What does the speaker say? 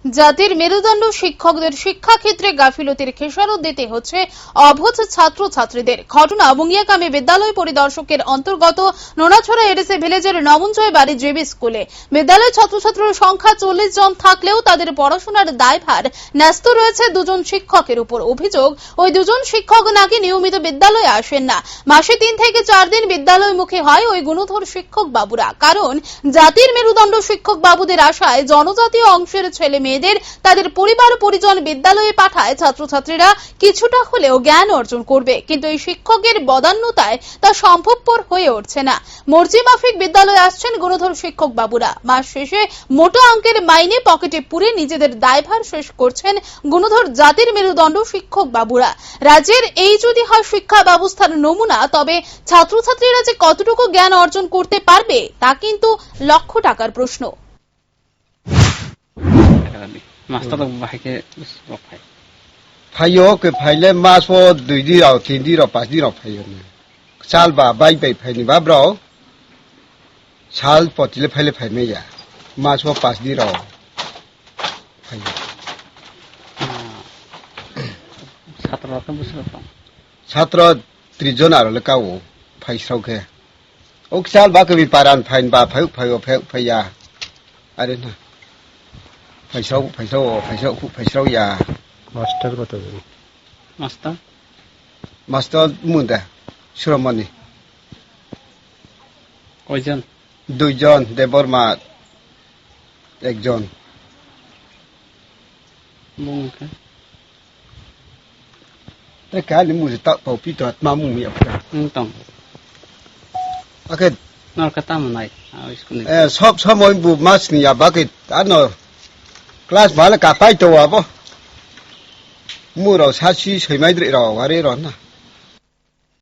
জাতির মেরুদণ্ড শিক্ষকদের শিক্ষাক্ষেত্রে গাফিলতির খেসারত দিতে হচ্ছে অবুঝ ছাত্রছাত্রীদের। ঘটনা বঙ্গিয়াকামী বিদ্যালয় পরিদর্শকের অন্তর্গত নোনাছড়া এডিসি ভিলেজের নমনজয় বাড়ি জেবি স্কুলে। বিদ্যালয় ছাত্রছাত্রীর সংখ্যা 40 জন থাকলেও তাদের পড়াশোনার দায়ভার ন্যস্ত রয়েছে দুজন শিক্ষকের উপর। অভিযোগ, ওই দুজন শিক্ষক নাকি নিয়মিত বিদ্যালয়ে আসেন না। মাসে 3 থেকে 4 দিন বিদ্যালয়মুখী হয় ওই গুণধর শিক্ষক বাবুরা। কারণ জাতির মেরুদণ্ড শিক্ষক বাবুদের আশায় জনজাতীয় অংশের ছেলে মেয়েদের তাদের পরিবার পরিজন বিদ্যালয়ে পাঠায় ছাত্রছাত্রীরা কিছুটা হলেও জ্ঞান অর্জন করবে, কিন্তু এই শিক্ষকের বদান্যতায় তা সম্ভবপর হয়ে উঠছে না। মর্জি মাফিক বিদ্যালয়ে আসছেন গুণধর শিক্ষক বাবুরা। মাস শেষে মোটা অঙ্কের মাইনে পকেটে পুরে নিজেদের দায়ভার শেষ করছেন গুণধর জাতির মেরুদণ্ড শিক্ষক বাবুরা। রাজ্যের এই যদি হয় শিক্ষা ব্যবস্থার নমুনা, তবে ছাত্রছাত্রীরা যে কতটুকু জ্ঞান অর্জন করতে পারবে তা কিন্তু লক্ষ টাকার প্রশ্ন। Fayo ke faile mas po 2 di rao 3 di rao 5 di rao fayo ne sal ba bai bai phai ni ba bro sal potile faile phai me ya mas po 5 di rao fayo ছাত্র 30 জন আর le kawo phai sau ke ok sal ba ke bi paran phai ba phai ya are na phai sau ya master কত master Munda সুরমণি কয়জন? 2 জন, দেববর্মা 1 জন। Kali muzi tak pau pito at mamu mi apka. Tong. Bakit? Nakatama na sob moy bu mas niya bakit? Ano? Class bala ka pai to abo. Muro sa si soy mai dri raw wari ron na.